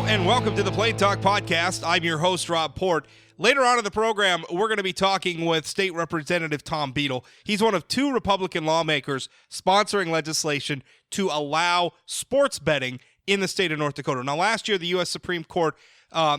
and welcome to the Plain Talk Podcast. I'm your host, Rob Port. Later on in the program, we're going to be talking with State Representative Tom Beadle. He's one of two Republican lawmakers sponsoring legislation to allow sports betting in the state of North Dakota. Now, last year, the U.S. Supreme Court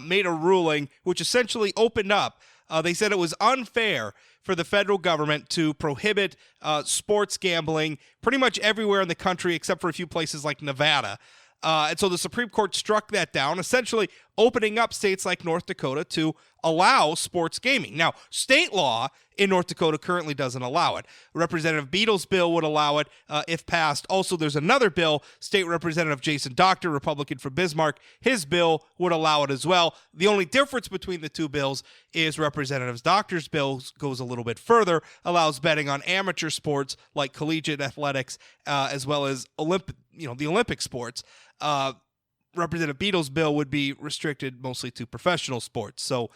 made a ruling which essentially opened up. They said it was unfair for the federal government to prohibit sports gambling pretty much everywhere in the country except for a few places like Nevada. And so the Supreme Court struck that down, essentially opening up states like North Dakota to allow sports gaming. Now, state law in North Dakota currently doesn't allow it. Representative Beadle's bill would allow it if passed. Also, there's another bill, State Representative Jason Dockter, Republican from Bismarck. His bill would allow it as well. The only difference between the two bills is Representative Dockter's bill goes a little bit further, allows betting on amateur sports like collegiate athletics, as well as the Olympic sports. Representative Beadle's bill would be restricted mostly to professional sports. So,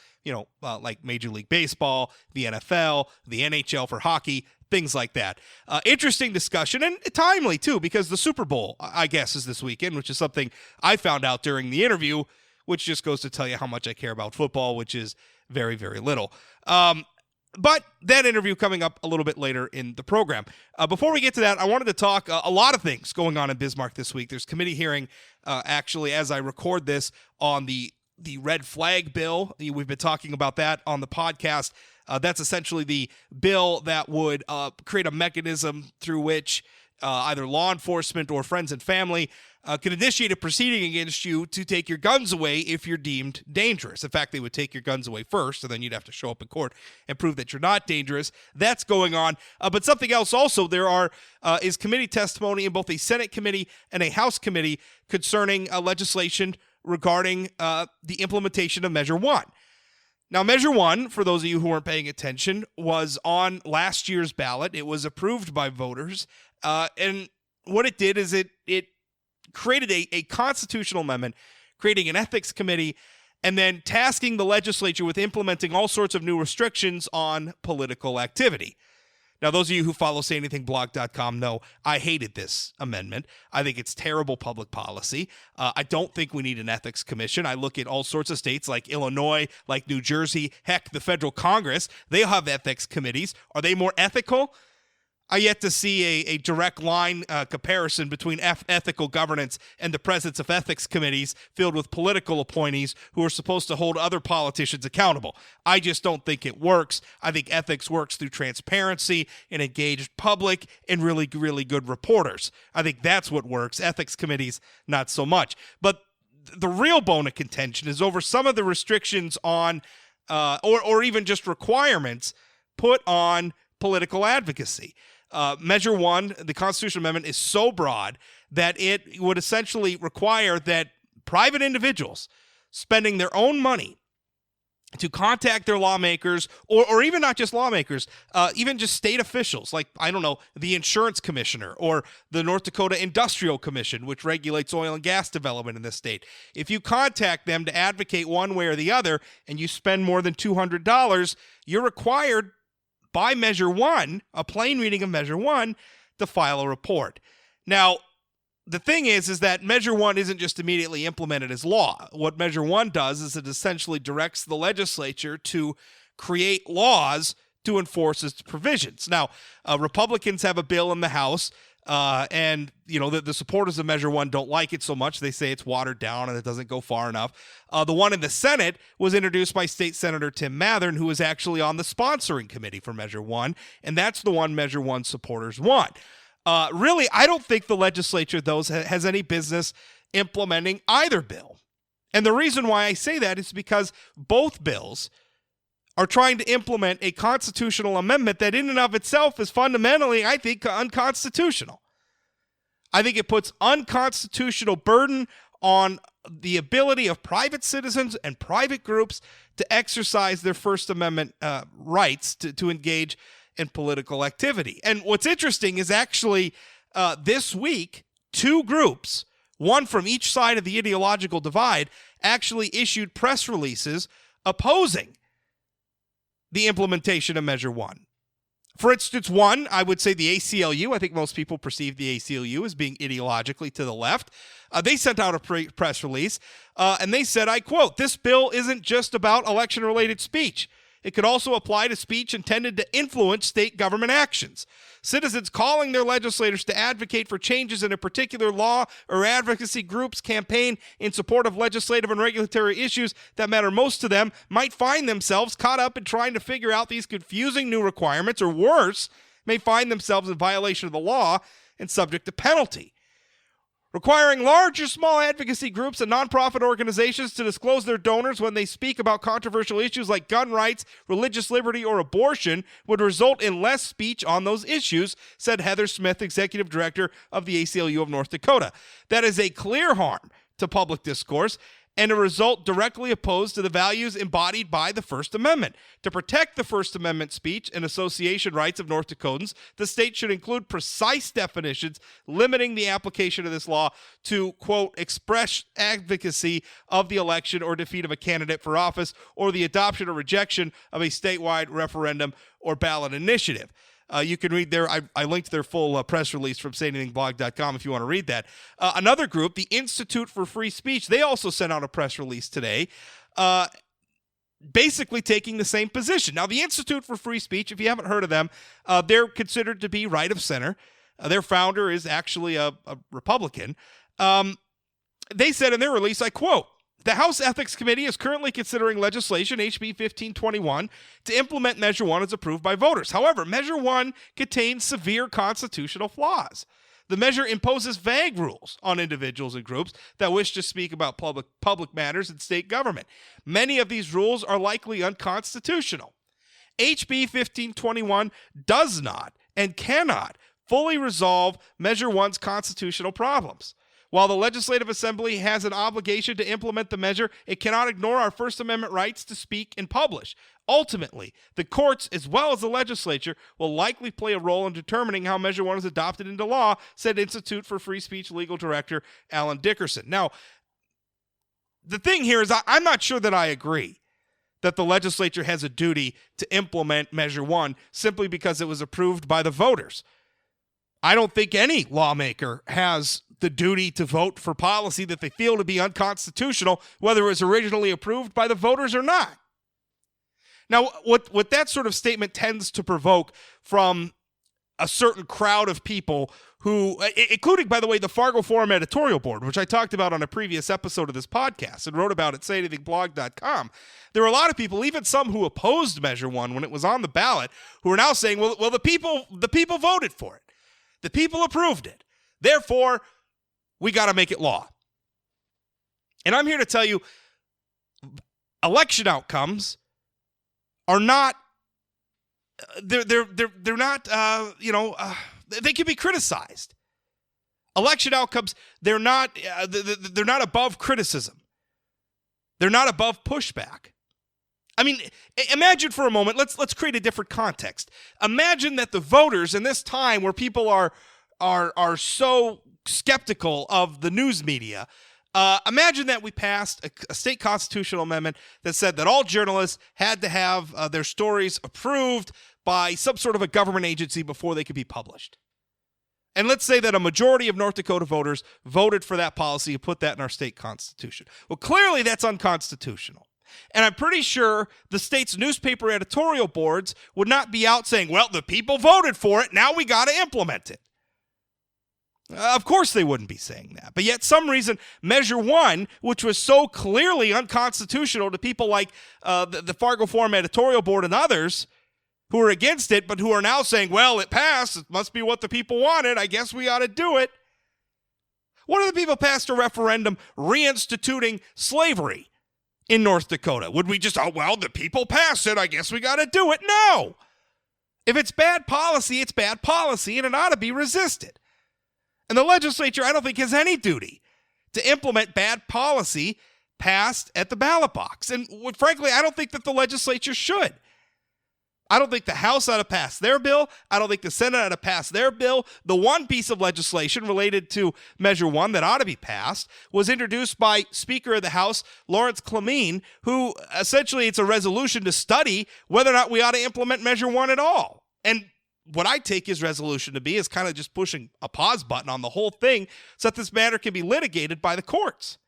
like Major League Baseball, the NFL, the NHL for hockey, things like that. Interesting discussion and timely, too, because the Super Bowl, I guess, is this weekend, which is something I found out during the interview, which just goes to tell you how much I care about football, which is very, very little. But that interview coming up a little bit later in the program. Before we get to that, I wanted to talk a lot of things going on in Bismarck this week. There's committee hearing, actually, as I record this, on the red flag bill. We've been talking about that on the podcast. That's essentially the bill that would create a mechanism through which either law enforcement or friends and family could initiate a proceeding against you to take your guns away if you're deemed dangerous. In fact, they would take your guns away first, and then you'd have to show up in court and prove that you're not dangerous. That's going on. But something else also, there is committee testimony in both a Senate committee and a House committee concerning legislation regarding the implementation of Measure 1. Now, Measure 1, for those of you who weren't paying attention, was on last year's ballot. It was approved by voters. And what it did is it created a constitutional amendment, creating an ethics committee, and then tasking the legislature with implementing all sorts of new restrictions on political activity. Now, those of you who follow SayAnythingBlog.com know I hated this amendment. I think it's terrible public policy. I don't think we need an ethics commission. I look at all sorts of states like Illinois, like New Jersey, heck, the federal Congress. They have ethics committees. Are they more ethical? I yet to see a direct line comparison between ethical governance and the presence of ethics committees filled with political appointees who are supposed to hold other politicians accountable. I just don't think it works. I think ethics works through transparency, an engaged public, and really, really good reporters. I think that's what works. Ethics committees, not so much. But the real bone of contention is over some of the restrictions on, or even just requirements put on political advocacy. Measure 1, the constitutional amendment, is so broad that it would essentially require that private individuals spending their own money to contact their lawmakers, or even not just lawmakers, even just state officials, like, I don't know, the insurance commissioner or the North Dakota Industrial Commission, which regulates oil and gas development in this state. If you contact them to advocate one way or the other and you spend more than $200, you're required by Measure 1, a plain reading of Measure 1, to file a report. Now, the thing is that Measure 1 isn't just immediately implemented as law. What Measure 1 does is it essentially directs the legislature to create laws to enforce its provisions. Now, Republicans have a bill in the House, and the supporters of Measure 1 don't like it so much. They say it's watered down and it doesn't go far enough. The one in the Senate was introduced by State Senator Tim Mathern, who was actually on the sponsoring committee for Measure 1, and that's the one Measure 1 supporters want. Really, I don't think the legislature, though, has any business implementing either bill. And the reason why I say that is because both bills are trying to implement a constitutional amendment that in and of itself is fundamentally, I think, unconstitutional. I think it puts unconstitutional burden on the ability of private citizens and private groups to exercise their First Amendment rights to engage in political activity. And what's interesting is actually this week, two groups, one from each side of the ideological divide, actually issued press releases opposing the implementation of Measure 1. For instance, one, I would say the ACLU. I think most people perceive the ACLU as being ideologically to the left. They sent out a press release, and they said, I quote, "This bill isn't just about election-related speech. It could also apply to speech intended to influence state government actions. Citizens calling their legislators to advocate for changes in a particular law or advocacy group's campaign in support of legislative and regulatory issues that matter most to them might find themselves caught up in trying to figure out these confusing new requirements, or worse, may find themselves in violation of the law and subject to penalty. Requiring large or small advocacy groups and nonprofit organizations to disclose their donors when they speak about controversial issues like gun rights, religious liberty, or abortion would result in less speech on those issues," said Heather Smith, executive director of the ACLU of North Dakota. "That is a clear harm to public discourse and a result directly opposed to the values embodied by the First Amendment. To protect the First Amendment speech and association rights of North Dakotans, the state should include precise definitions limiting the application of this law to, quote, express advocacy of the election or defeat of a candidate for office or the adoption or rejection of a statewide referendum or ballot initiative." You can read there. I linked their full press release from sayanythingblog.com if you want to read that. Another group, the Institute for Free Speech, they also sent out a press release today, basically taking the same position. Now, the Institute for Free Speech, if you haven't heard of them, they're considered to be right of center. Their founder is actually a Republican. They said in their release, I quote, "The House Ethics Committee is currently considering legislation, HB 1521, to implement Measure 1 as approved by voters. However, Measure 1 contains severe constitutional flaws. The measure imposes vague rules on individuals and groups that wish to speak about public matters in state government. Many of these rules are likely unconstitutional. HB 1521 does not and cannot fully resolve Measure 1's constitutional problems. While the Legislative Assembly has an obligation to implement the measure, it cannot ignore our First Amendment rights to speak and publish. Ultimately, the courts, as well as the legislature, will likely play a role in determining how Measure 1 is adopted into law," said Institute for Free Speech Legal Director Alan Dickerson. Now, the thing here is I'm not sure that I agree that the legislature has a duty to implement Measure 1 simply because it was approved by the voters. I don't think any lawmaker has the duty to vote for policy that they feel to be unconstitutional, whether it was originally approved by the voters or not. Now, what that sort of statement tends to provoke from a certain crowd of people who, including, by the way, the Fargo Forum editorial board, which I talked about on a previous episode of this podcast and wrote about at sayanythingblog.com, there were a lot of people, even some who opposed Measure 1 when it was on the ballot, who are now saying, well, the people voted for it. The people approved it. Therefore, we got to make it law. And I'm here to tell you, election outcomes are not, they're not, they can be criticized. Election outcomes, they're not above criticism. They're not above pushback. I mean, imagine for a moment, let's create a different context. Imagine that the voters in this time where people are so skeptical of the news media, imagine that we passed a state constitutional amendment that said that all journalists had to have their stories approved by some sort of a government agency before they could be published. And let's say that a majority of North Dakota voters voted for that policy and put that in our state constitution. Well, clearly that's unconstitutional. And I'm pretty sure the state's newspaper editorial boards would not be out saying, well, the people voted for it, now we got to implement it. Of course they wouldn't be saying that. But yet some reason Measure 1, which was so clearly unconstitutional to people like the Fargo Forum editorial board and others who are against it, but who are now saying, well, it passed, it must be what the people wanted, I guess we ought to do it. What if the people passed a referendum reinstituting slavery in North Dakota? Would we just, the people passed it, I guess we got to do it? No. If it's bad policy, it's bad policy, and it ought to be resisted. And the legislature, I don't think, has any duty to implement bad policy passed at the ballot box. And frankly, I don't think that the legislature should. I don't think the House ought to pass their bill. I don't think the Senate ought to pass their bill. The one piece of legislation related to Measure 1 that ought to be passed was introduced by Speaker of the House, Lawrence Clemeen, who essentially it's a resolution to study whether or not we ought to implement Measure 1 at all. And what I take his resolution to be is kind of just pushing a pause button on the whole thing so that this matter can be litigated by the courts.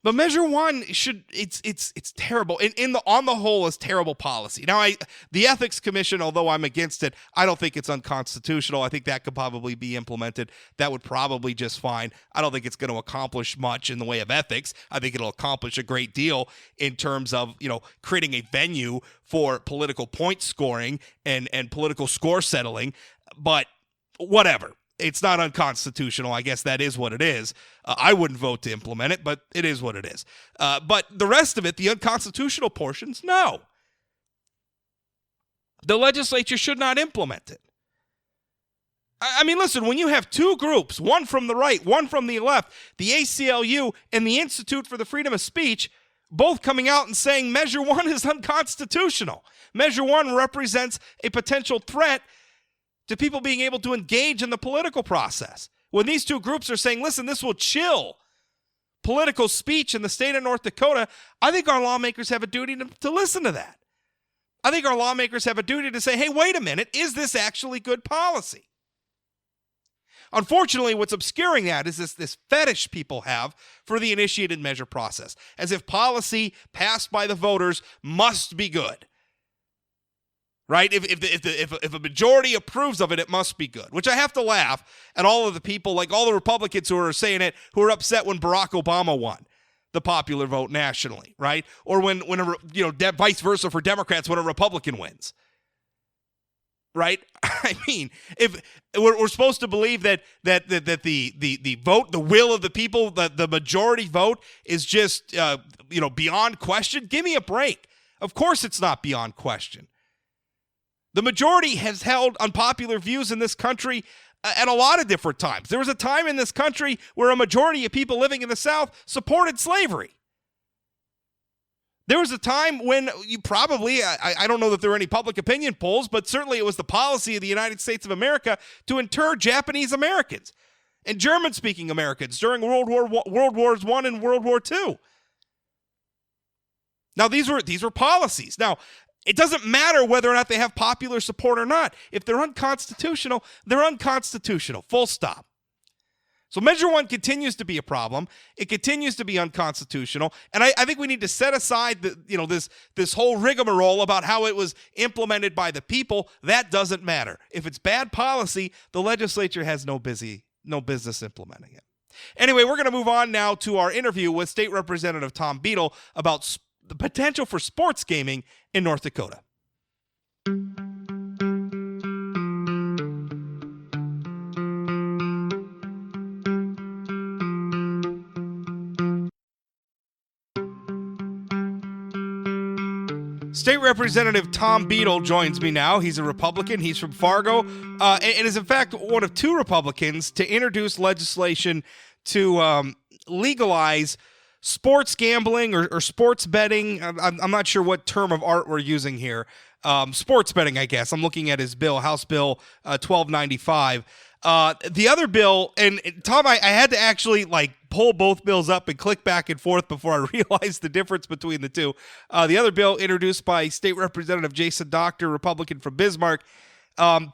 But Measure 1 it's terrible. On the whole, is terrible policy. Now, the Ethics Commission, although I'm against it, I don't think it's unconstitutional. I think that could probably be implemented. That would probably just fine. I don't think it's going to accomplish much in the way of ethics. I think it'll accomplish a great deal in terms of, creating a venue for political point scoring and political score settling. But whatever. It's not unconstitutional. I guess that is what it is. I wouldn't vote to implement it, but it is what it is. But the rest of it, the unconstitutional portions, no. The legislature should not implement it. I mean, listen, when you have two groups, one from the right, one from the left, the ACLU and the Institute for the Freedom of Speech, both coming out and saying Measure 1 is unconstitutional. Measure 1 represents a potential threat to people being able to engage in the political process. When these two groups are saying, listen, this will chill political speech in the state of North Dakota, I think our lawmakers have a duty to listen to that. I think our lawmakers have a duty to say, hey, wait a minute, is this actually good policy? Unfortunately, what's obscuring that is this fetish people have for the initiated measure process, as if policy passed by the voters must be good. Right? If a majority approves of it, it must be good. Which I have to laugh at all of the people, like all the Republicans who are saying it, who are upset when Barack Obama won the popular vote nationally, right? Or when vice versa for Democrats when a Republican wins. Right? I mean, if we're supposed to believe that the vote, the will of the people, the majority vote is just beyond question, give me a break. Of course, it's not beyond question. The majority has held unpopular views in this country at a lot of different times. There was a time in this country where a majority of people living in the South supported slavery. There was a time when you probably, I don't know that there were any public opinion polls, but certainly it was the policy of the United States of America to inter Japanese Americans and German-speaking Americans during World Wars I and World War II. Now, these were policies. Now, it doesn't matter whether or not they have popular support or not. If they're unconstitutional, they're unconstitutional. Full stop. So Measure 1 continues to be a problem. It continues to be unconstitutional. And I think we need to set aside this whole rigmarole about how it was implemented by the people. That doesn't matter. If it's bad policy, the legislature has no business implementing it. Anyway, we're going to move on now to our interview with State Representative Tom Beadle about the potential for sports gaming in North Dakota. State Representative Tom Beadle joins me now. He's a Republican. He's from Fargo, and is in fact one of two Republicans to introduce legislation to legalize sports gambling or sports betting. I'm not sure what term of art we're using here. Sports betting, I guess. I'm looking at his bill, House Bill 1295. The other bill, and Tom, I had to actually pull both bills up and click back and forth before I realized the difference between the two. The other bill introduced by State Representative Jason Dockter, Republican from Bismarck.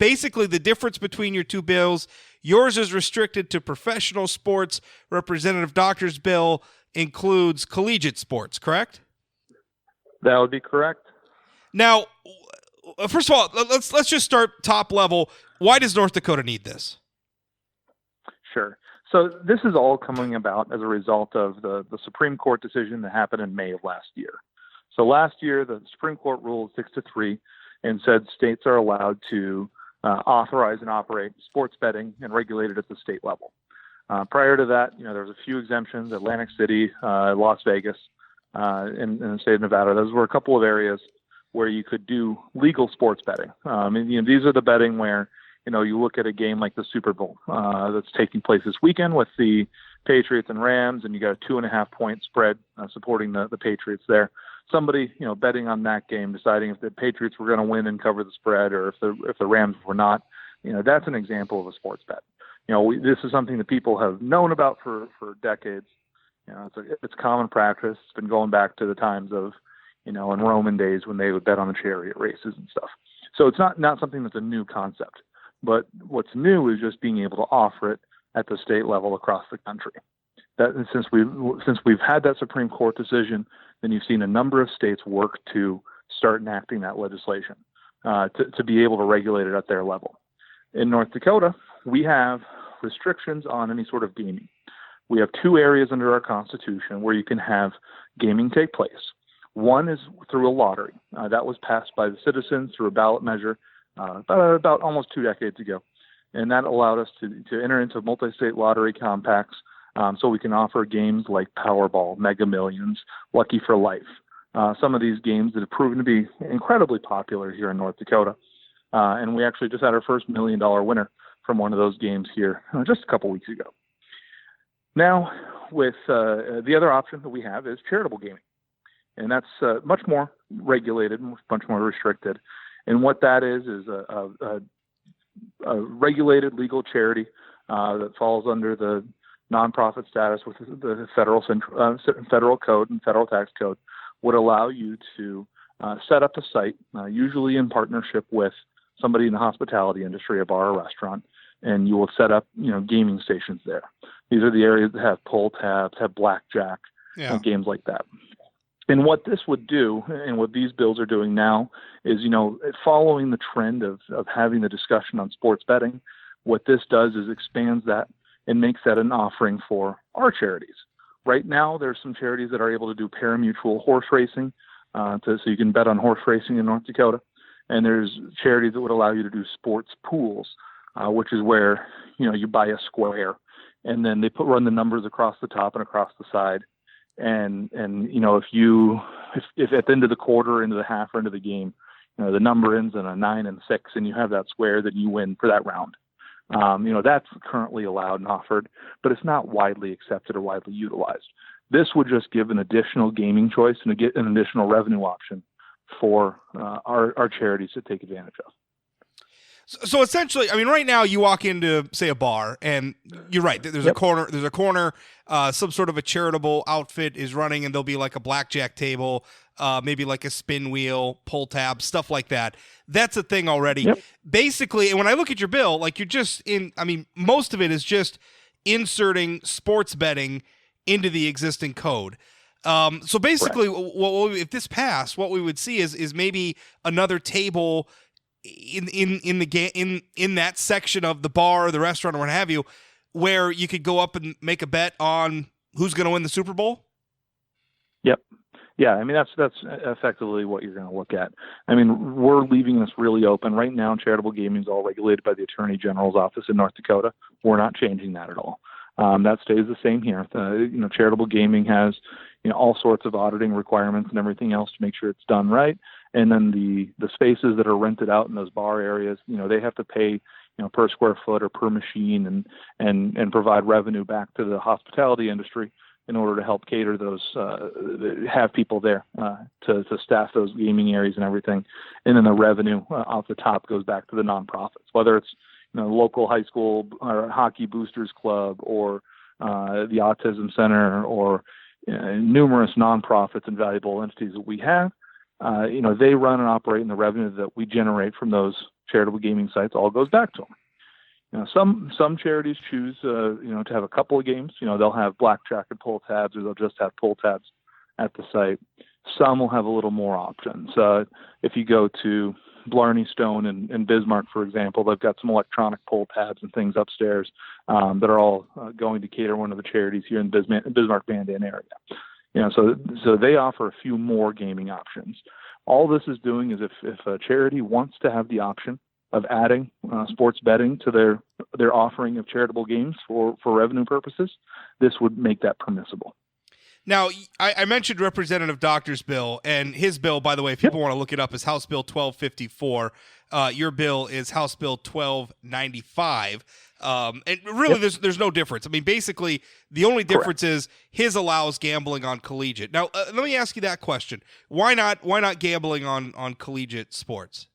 Basically, the difference between your two bills, yours is restricted to professional sports. Representative Dockter's bill includes collegiate sports, correct? That would be correct. Now, first of all, let's just start top level. Why does North Dakota need this? Sure. So this is all coming about as a result of the Supreme Court decision that happened in May of last year. So last year, the Supreme Court ruled 6-3 and said states are allowed to authorize and operate sports betting and regulate it at the state level. Prior to that, there was a few exemptions: Atlantic City, Las Vegas, in the state of Nevada. Those were a couple of areas where you could do legal sports betting. These are the betting where you look at a game like the Super Bowl that's taking place this weekend with the Patriots and Rams, and you got a 2.5 point spread supporting the Patriots there. Somebody, betting on that game, deciding if the Patriots were going to win and cover the spread, or if the Rams were not, that's an example of a sports bet. This is something that people have known about for decades. It's common practice. It's been going back to the times of, in Roman days when they would bet on the chariot races and stuff. So it's not something that's a new concept, but what's new is just being able to offer it at the state level across the country. That since we've had that Supreme Court decision, then you've seen a number of states work to start enacting that legislation to be able to regulate it at their level. In North Dakota, we have restrictions on any sort of gaming. We have two areas under our Constitution where you can have gaming take place. One is through a lottery. That was passed by the citizens through a ballot measure about almost 2 decades ago. And that allowed us to enter into multi-state lottery compacts so we can offer games like Powerball, Mega Millions, Lucky for Life. Some of these games that have proven to be incredibly popular here in North Dakota. And we actually just had our first $1 million winner from one of those games here just a couple weeks ago. Now, with the other option that we have is charitable gaming. And that's much more regulated, much more restricted. And what that is a regulated legal charity that falls under the nonprofit status with the federal code and federal tax code would allow you to set up a site, usually in partnership with somebody in the hospitality industry, a bar or restaurant, and you will set up, gaming stations there. These are the areas that have pull tabs, have blackjack, games like that. And what this would do, and what these bills are doing now, is, following the trend of having the discussion on sports betting, what this does is expands that and makes that an offering for our charities. Right now, there's some charities that are able to do pari-mutuel horse racing, so you can bet on horse racing in North Dakota. And there's charities that would allow you to do sports pools, which is where, you buy a square, and then they run the numbers across the top and across the side. And if at the end of the quarter, into the half, or into the game, the number ends in a 9 and 6, and you have that square, then you win for that round. That's currently allowed and offered, but it's not widely accepted or widely utilized. This would just give an additional gaming choice and get an additional revenue option for our charities to take advantage of. So essentially, right now you walk into, say, a bar, and you're right. There's a corner. Some sort of a charitable outfit is running, and there'll be like a blackjack table, maybe like a spin wheel, pull tab, stuff like that. That's a thing already. Yep. Basically, and when I look at your bill, like most of it is just inserting sports betting into the existing code. So basically, if this passed, what we would see is maybe another table in that section of the bar or the restaurant or what have you, where you could go up and make a bet on who's going to win the Super Bowl. Yep. Yeah, that's effectively what you're going to look at. We're leaving this really open right now. Charitable gaming is all regulated by the Attorney General's office in North Dakota. We're not changing that at all. That stays the same here. Charitable gaming has all sorts of auditing requirements and everything else to make sure it's done right. And then the spaces that are rented out in those bar areas, they have to pay, per square foot or per machine and provide revenue back to the hospitality industry in order to help cater those, have people there to staff those gaming areas and everything. And then the revenue off the top goes back to the nonprofits, whether it's local high school or hockey boosters club or the autism center or numerous nonprofits and valuable entities that we have. They run and operate, and the revenue that we generate from those charitable gaming sites all goes back to them. Some charities choose, to have a couple of games. They'll have blackjack and pull tabs, or they'll just have pull tabs at the site. Some will have a little more options. If you go to Blarney Stone and Bismarck, for example, they've got some electronic pull tabs and things upstairs that are all going to cater one of the charities here in Bismarck Mandan area. So they offer a few more gaming options. All this is doing is if a charity wants to have the option of adding sports betting to their offering of charitable games for revenue purposes, this would make that permissible. Now, I mentioned Representative Dockter's bill, and his bill, by the way, if people want to look it up, is House Bill 1254. Your bill is House Bill 1295. And really, there's no difference. Basically, the only difference is his allows gambling on collegiate. Now, let me ask you that question. Why not gambling on collegiate sports?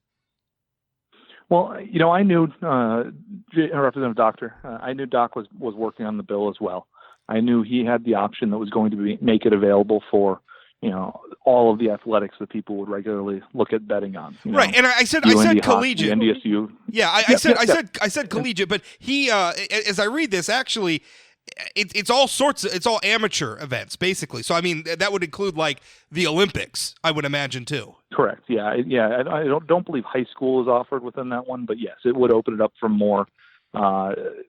Well, I knew Representative Dockter. I knew Doc was working on the bill as well. I knew he had the option that was going to make it available for, all of the athletics that people would regularly look at betting on. Right, and I said collegiate. NDSU. Yeah, I said collegiate, but he, as I read this, actually, it's all amateur events basically. So I mean, that would include like the Olympics, I would imagine too. Correct. Yeah. I don't believe high school is offered within that one, but yes, it would open it up for more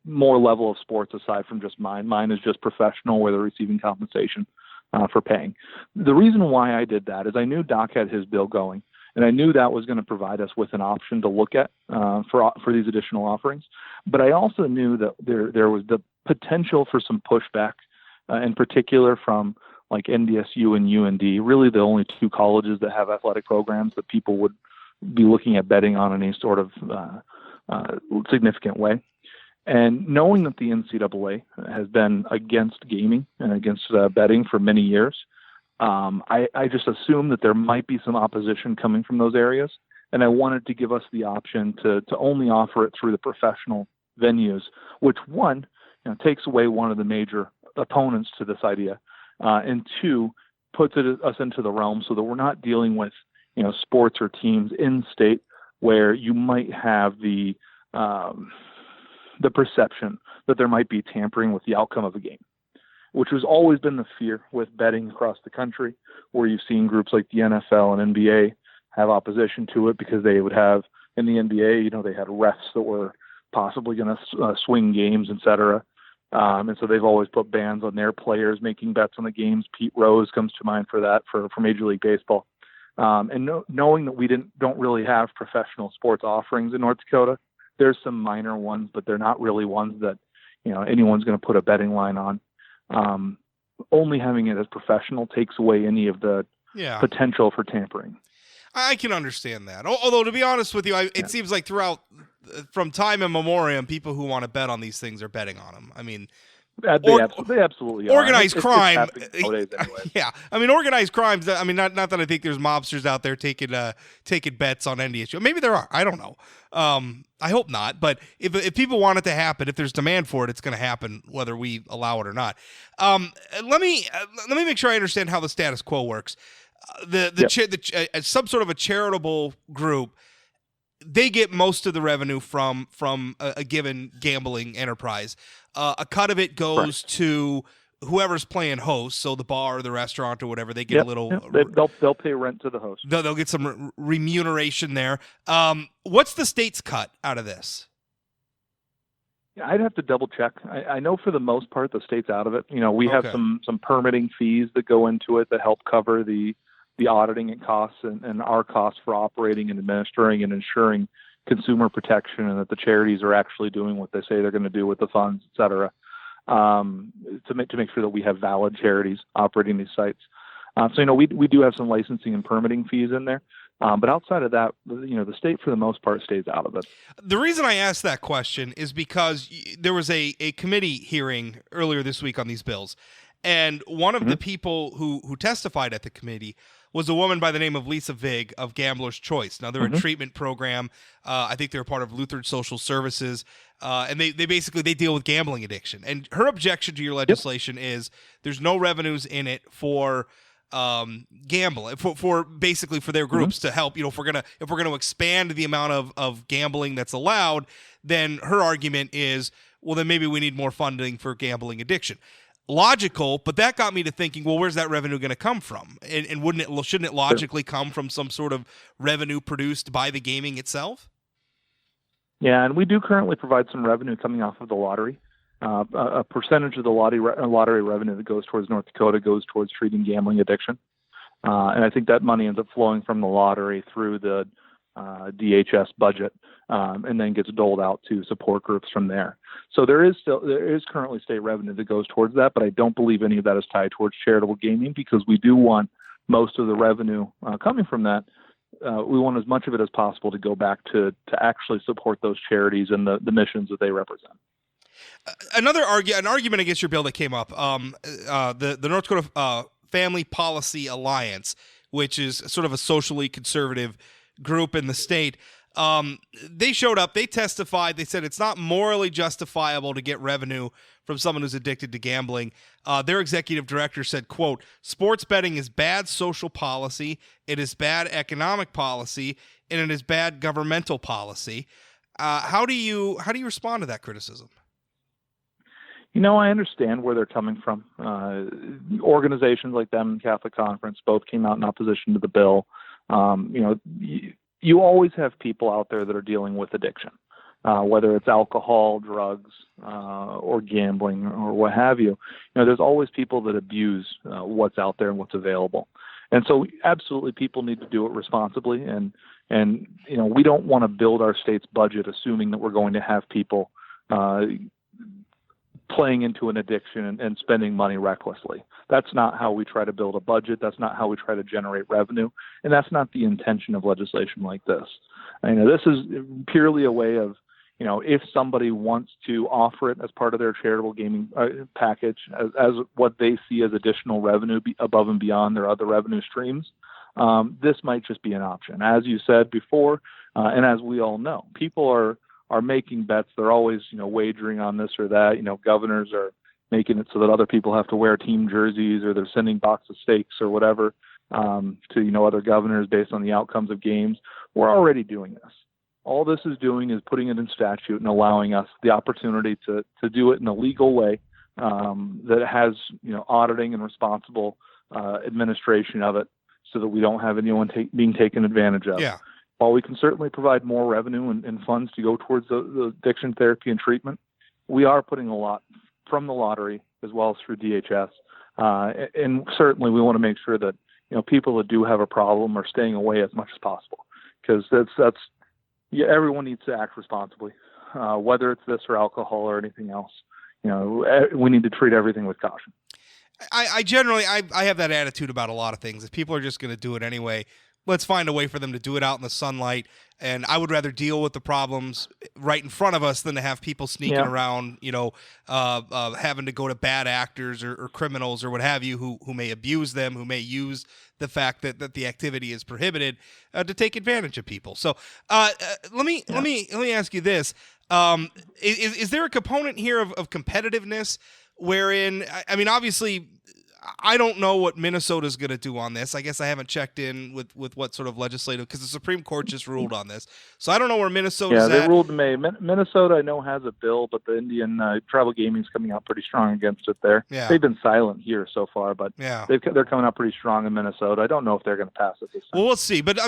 level of sports aside from just mine. Mine is just professional, where they're receiving compensation for paying. The reason why I did that is I knew Doc had his bill going, and I knew that was going to provide us with an option to look at for these additional offerings. But I also knew that there was the potential for some pushback, in particular from like NDSU and UND, really the only two colleges that have athletic programs that people would be looking at betting on in any sort of significant way. And knowing that the NCAA has been against gaming and against betting for many years, I just assumed that there might be some opposition coming from those areas. And I wanted to give us the option to only offer it through the professional venues, which one, takes away one of the major opponents to this idea, and two, puts us into the realm so that we're not dealing with, sports or teams in state where you might have the perception that there might be tampering with the outcome of a game, which has always been the fear with betting across the country, where you've seen groups like the NFL and NBA have opposition to it because they would have, in the NBA, they had refs that were possibly going to swing games, et cetera. And so they've always put bans on their players making bets on the games. Pete Rose comes to mind for that for Major League Baseball. And knowing that we don't really have professional sports offerings in North Dakota, there's some minor ones, but they're not really ones that anyone's going to put a betting line on. Only having it as professional takes away any of the potential for tampering. I can understand that. Although, to be honest with you, it seems like from time immemorial, people who want to bet on these things are betting on them. I mean, they absolutely are. Organized crime. Nowadays anyway. Yeah, I mean, organized crimes. I mean, not that I think there's mobsters out there taking bets on NDSU. Maybe there are. I don't know. I hope not. But if people want it to happen, if there's demand for it, it's going to happen, whether we allow it or not. Let me make sure I understand how the status quo works. Some sort of a charitable group, they get most of the revenue from a given gambling enterprise. A cut of it goes to whoever's playing host, so the bar or the restaurant or whatever. They get a little. They'll pay rent to the host. They'll get some remuneration there. What's the state's cut out of this? Yeah, I'd have to double check. I know for the most part the state's out of it. We have some permitting fees that go into it that help cover the auditing and costs and our costs for operating and administering and ensuring consumer protection, and that the charities are actually doing what they say they're going to do with the funds, et cetera, to make sure that we have valid charities operating these sites. So we do have some licensing and permitting fees in there. But outside of that, the state for the most part stays out of it. The reason I asked that question is because there was a committee hearing earlier this week on these bills. And one of the people who testified at the committee was a woman by the name of Lisa Vig of Gambler's Choice. Now, they're a treatment program. I think they're part of Lutheran Social Services. And they basically deal with gambling addiction. And her objection to your legislation is there's no revenues in it for gambling, for basically for their groups to help. If we're gonna expand the amount of gambling that's allowed, then her argument is, well, then maybe we need more funding for gambling addiction. Logical, but that got me to thinking, well, where's that revenue going to come from? And shouldn't it logically come from some sort of revenue produced by the gaming itself? Yeah, and we do currently provide some revenue coming off of the lottery. A percentage of the lottery revenue that goes towards North Dakota goes towards treating gambling addiction. And I think that money ends up flowing from the lottery through the DHS budget, and then gets doled out to support groups from there. So there is currently state revenue that goes towards that, but I don't believe any of that is tied towards charitable gaming, because we do want most of the revenue coming from that. We want as much of it as possible to go back to actually support those charities and the missions that they represent. An argument against your bill that came up, the North Dakota Family Policy Alliance, which is sort of a socially conservative group in the state, They showed up, they testified, they said it's not morally justifiable to get revenue from someone who's addicted to gambling. Their executive director said, quote, "Sports betting is bad social policy, it is bad economic policy, and it is bad governmental policy." How do you respond to that criticism? I understand where they're coming from. Organizations like them and Catholic Conference both came out in opposition to the bill. You always have people out there that are dealing with addiction, whether it's alcohol, drugs, or gambling, or what have you. There's always people that abuse what's out there and what's available. And so absolutely people need to do it responsibly. And we don't want to build our state's budget assuming that we're going to have people playing into an addiction and spending money recklessly. That's not how we try to build a budget. That's not how we try to generate revenue. And that's not the intention of legislation like this. This is purely a way of, if somebody wants to offer it as part of their charitable gaming package, as what they see as additional revenue above and beyond their other revenue streams, this might just be an option. As you said before, and as we all know, people are making bets. They're always, wagering on this or that. Governors are making it so that other people have to wear team jerseys, or they're sending box of steaks or whatever to, other governors based on the outcomes of games. We're already doing this. All this is doing is putting it in statute and allowing us the opportunity to do it in a legal way that has, auditing and responsible administration of it, so that we don't have anyone being taken advantage of. Yeah. While we can certainly provide more revenue and funds to go towards the addiction therapy and treatment, we are putting a lot from the lottery as well as through DHS. And certainly we want to make sure that, people that do have a problem are staying away as much as possible, because everyone needs to act responsibly, whether it's this or alcohol or anything else. We need to treat everything with caution. I generally have that attitude about a lot of things. If people are just going to do it anyway, let's find a way for them to do it out in the sunlight. And I would rather deal with the problems right in front of us than to have people sneaking around, having to go to bad actors or criminals or what have you, who may abuse them, who may use the fact that the activity is prohibited to take advantage of people. So let me ask you this: is there a component here of competitiveness, wherein, obviously, I don't know what Minnesota's going to do on this. I guess I haven't checked in with what sort of legislative, because the Supreme Court just ruled on this. So I don't know where Minnesota's at. Yeah, they ruled in May. Minnesota, I know, has a bill, but the Indian tribal gaming's coming out pretty strong against it there. Yeah. They've been silent here so far, but they're coming out pretty strong in Minnesota. I don't know if they're going to pass it this time. Well, we'll see. But,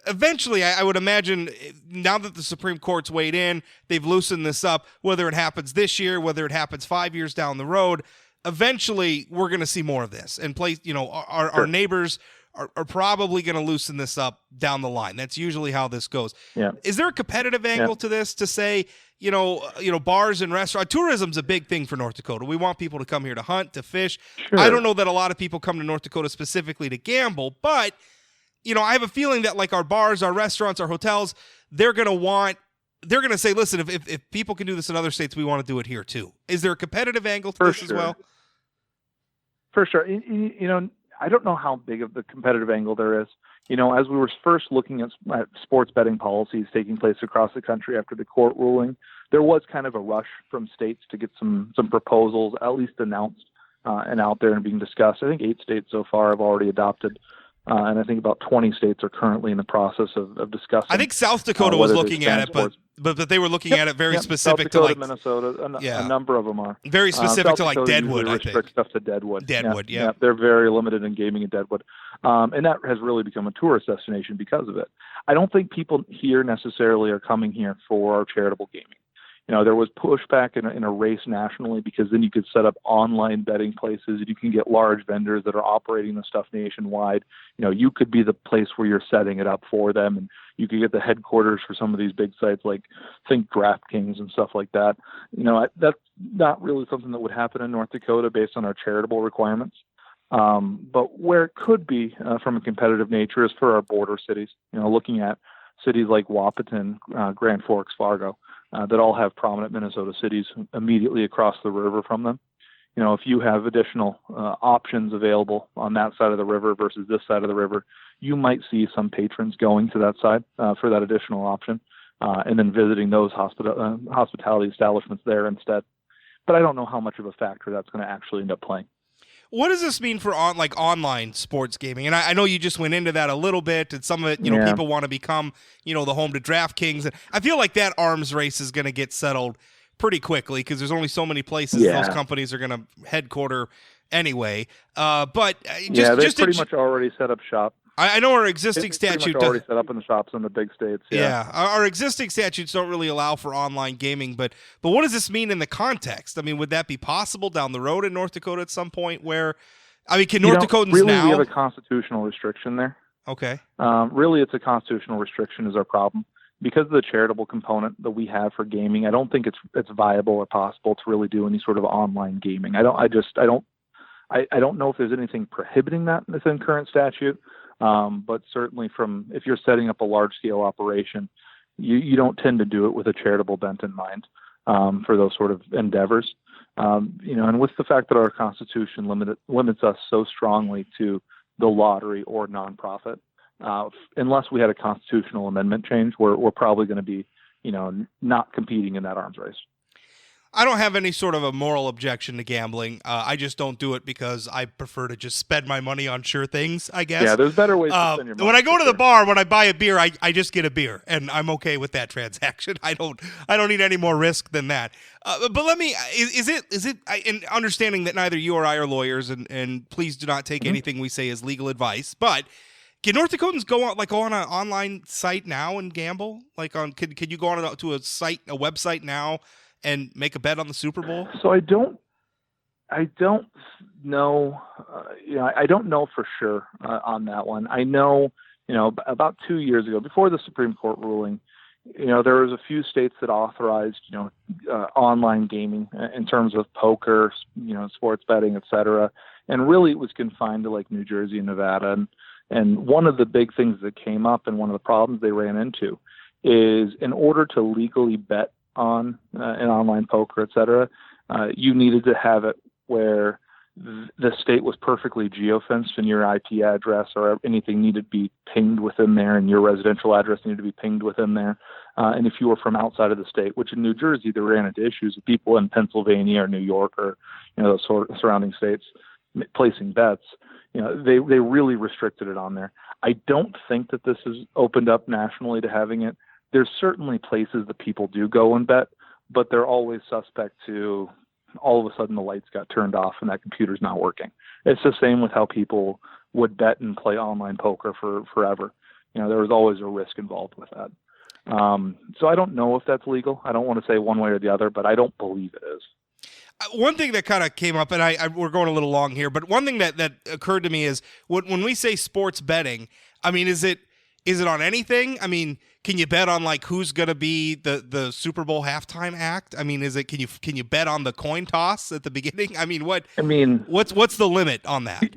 eventually, I would imagine, now that the Supreme Court's weighed in, they've loosened this up, whether it happens this year, whether it happens 5 years down the road, eventually we're going to see more of this, and our neighbors are probably going to loosen this up down the line. That's usually how this goes. Yeah. Is there a competitive angle to this, to say, bars and restaurant tourism's a big thing for North Dakota. We want people to come here to hunt, to fish. Sure. I don't know that a lot of people come to North Dakota specifically to gamble, but I have a feeling that, like, our bars, our restaurants, our hotels, they're going to say, listen, if people can do this in other states, we want to do it here too. Is there a competitive angle to this as well? For sure. I don't know how big of the competitive angle there is. As we were first looking at sports betting policies taking place across the country after the court ruling, there was kind of a rush from states to get some proposals at least announced and out there and being discussed. I think 8 states so far have already adopted, and I think about 20 states are currently in the process of discussing. I think South Dakota was looking at it, but they were looking at it very specific South Dakota, to, like, Minnesota. A number of them are very specific to, like, Dakota Deadwood. I think stuff to Deadwood. Yeah, they're very limited in gaming in Deadwood, and that has really become a tourist destination because of it. I don't think people here necessarily are coming here for charitable gaming. There was pushback in a race nationally, because then you could set up online betting places and you can get large vendors that are operating the stuff nationwide. You could be the place where you're setting it up for them, and you could get the headquarters for some of these big sites, like think DraftKings and stuff like that. That's not really something that would happen in North Dakota based on our charitable requirements. But where it could be from a competitive nature is for our border cities, looking at cities like Wahpeton, Grand Forks, Fargo, that all have prominent Minnesota cities immediately across the river from them. if you have additional options available on that side of the river versus this side of the river, you might see some patrons going to that side for that additional option, and then visiting those hospitality establishments there instead. But I don't know how much of a factor that's going to actually end up playing. What does this mean for online sports gaming? And I know you just went into that a little bit, and some of it, people want to become, the home to DraftKings. And I feel like that arms race is going to get settled pretty quickly because there's only so many places those companies are going to headquarter anyway. But they've pretty much already set up shop. I know our existing statute already set up in the shops in the big states. Yeah, our existing statutes don't really allow for online gaming, but what does this mean in the context? I mean, would that be possible down the road in North Dakota at some point? Where, can North Dakotans really, now? We have a constitutional restriction there. Okay. Really, it's a constitutional restriction is our problem because of the charitable component that we have for gaming. I don't think it's viable or possible to really do any sort of online gaming. I don't know if there's anything prohibiting that within current statute. But certainly if you're setting up a large-scale operation, you don't tend to do it with a charitable bent in mind for those sort of endeavors. And with the fact that our Constitution limits us so strongly to the lottery or nonprofit, unless we had a constitutional amendment change, we're probably going to be, not competing in that arms race. I don't have any sort of a moral objection to gambling. I just don't do it because I prefer to just spend my money on sure things, I guess. Yeah, there's better ways to spend your money. When I go to the bar, when I buy a beer, I just get a beer, and I'm okay with that transaction. I don't need any more risk than that. But let me, is it, in understanding that neither you or I are lawyers, and please do not take anything we say as legal advice, but can North Dakotans go on an online site now and gamble? Could you go on to a website now and make a bet on the Super Bowl? So I don't know. I don't know for sure on that one. I know, about 2 years ago, before the Supreme Court ruling, there was a few states that authorized, online gaming in terms of poker, sports betting, et cetera. And really it was confined to like New Jersey and Nevada. And one of the big things that came up and one of the problems they ran into is in order to legally bet on an online poker, et cetera, you needed to have it where the state was perfectly geofenced and your IP address or anything needed to be pinged within there, and your residential address needed to be pinged within there. And if you were from outside of the state, which in New Jersey, they ran into issues with people in Pennsylvania or New York or, those sort of surrounding states placing bets, they really restricted it on there. I don't think that this has opened up nationally to having it. There's certainly places that people do go and bet, but they're always suspect to all of a sudden the lights got turned off and that computer's not working. It's the same with how people would bet and play online poker for forever. There was always a risk involved with that. So I don't know if that's legal. I don't want to say one way or the other, but I don't believe it is. One thing that kind of came up, and we're going a little long here, but one thing that occurred to me is when we say sports betting, I mean, is it on anything? I mean, can you bet on who's going to be the Super Bowl halftime act? I mean, can you bet on the coin toss at the beginning? I mean, what's the limit on that?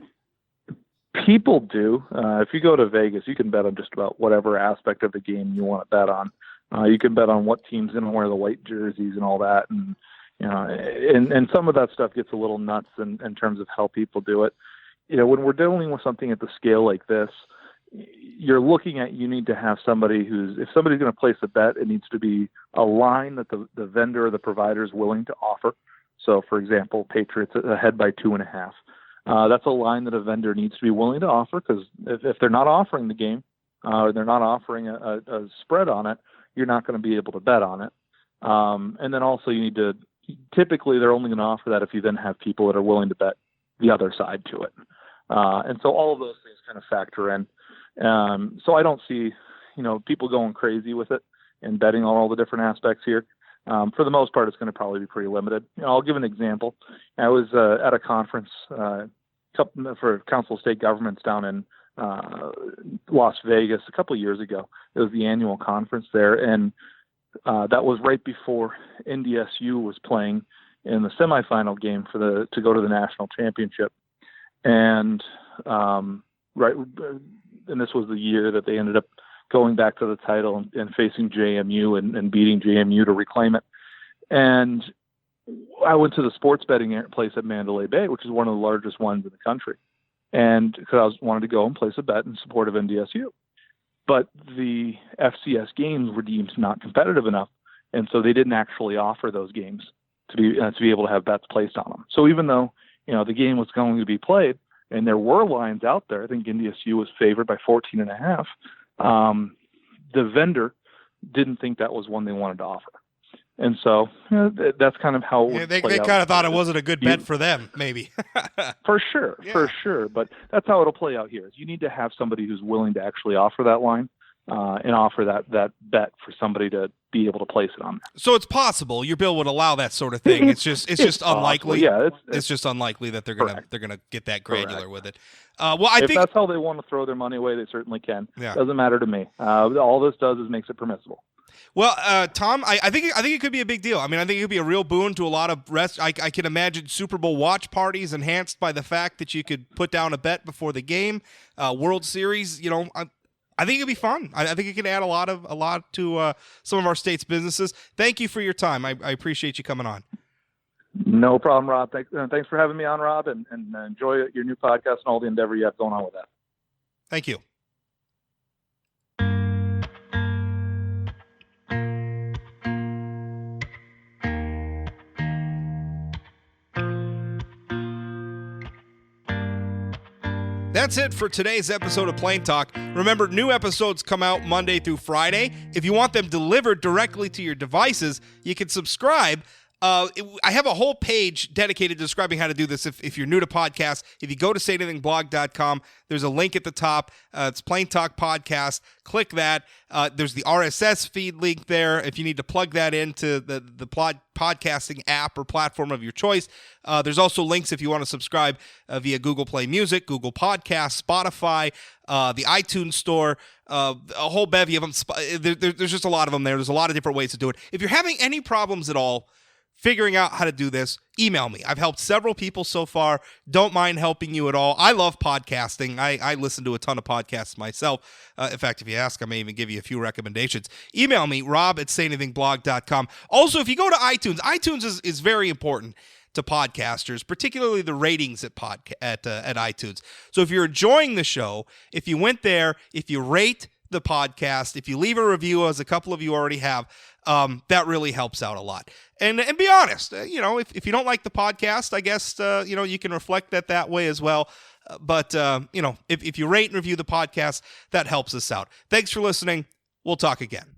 People do. If you go to Vegas, you can bet on just about whatever aspect of the game you want to bet on. You can bet on what team's going to wear the white jerseys and all that, and and some of that stuff gets a little nuts in terms of how people do it. When we're dealing with something at the scale like this, you're looking at, you need to have somebody if somebody's going to place a bet, it needs to be a line that the vendor or the provider is willing to offer. So, for example, Patriots ahead by 2.5. That's a line that a vendor needs to be willing to offer, because if they're not offering the game or they're not offering a spread on it, you're not going to be able to bet on it. And then also typically they're only going to offer that if you then have people that are willing to bet the other side to it. And so all of those things kind of factor in. So I don't see, people going crazy with it and betting on all the different aspects here. For the most part, it's going to probably be pretty limited. I'll give an example. I was at a conference for Council of State Governments down in Las Vegas a couple of years ago. It was the annual conference there, and that was right before NDSU was playing in the semifinal game to go to the national championship. And and this was the year that they ended up going back to the title and facing JMU and beating JMU to reclaim it. And I went to the sports betting place at Mandalay Bay, which is one of the largest ones in the country, and because I wanted to go and place a bet in support of NDSU. But the FCS games were deemed not competitive enough, and so they didn't actually offer those games to be able to have bets placed on them. So even though the game was going to be played, and there were lines out there, I think NDSU was favored by 14.5. The vendor didn't think that was one they wanted to offer. And so that's kind of how they kind of thought it wasn't a good bet for them, maybe. For sure. But that's how it'll play out here. You need to have somebody who's willing to actually offer that line and offer that bet for somebody to be able to place it on there. So it's possible your bill would allow that sort of thing. It's just unlikely. Yeah, it's just unlikely that they're gonna get that granular with it. If that's how they want to throw their money away, they certainly can. Yeah. Doesn't matter to me. All this does is makes it permissible. Well, Tom, I think it could be a big deal. I mean, I think it could be a real boon to a lot of I can imagine Super Bowl watch parties enhanced by the fact that you could put down a bet before the game. World Series, I think it'd be fun. I think it could add a lot to some of our state's businesses. Thank you for your time. I appreciate you coming on. No problem, Rob. Thanks for having me on, Rob, and enjoy your new podcast and all the endeavor you have going on with that. Thank you. That's it for today's episode of Plain Talk. Remember, new episodes come out Monday through Friday. If you want them delivered directly to your devices, you can subscribe. I have a whole page dedicated to describing how to do this. If you're new to podcasts, if you go to sayanythingblog.com, there's a link at the top. It's Plain Talk Podcast. Click that. There's the RSS feed link there if you need to plug that into the podcasting app or platform of your choice. There's also links if you want to subscribe via Google Play Music, Google Podcasts, Spotify, the iTunes Store, a whole bevy of them. There's just a lot of them there. There's a lot of different ways to do it. If you're having any problems at all figuring out how to do this, email me. I've helped several people so far. Don't mind helping you at all. I love podcasting. I listen to a ton of podcasts myself. In fact, if you ask, I may even give you a few recommendations. Email me, rob@sayanythingblog.com. Also, if you go to iTunes is very important to podcasters, particularly the ratings at iTunes. So if you're enjoying the show, if you went there, if you rate the podcast, if you leave a review, as a couple of you already have, that really helps out a lot. And be honest, if you don't like the podcast, I guess, you can reflect that way as well. But if you rate and review the podcast, that helps us out. Thanks for listening. We'll talk again.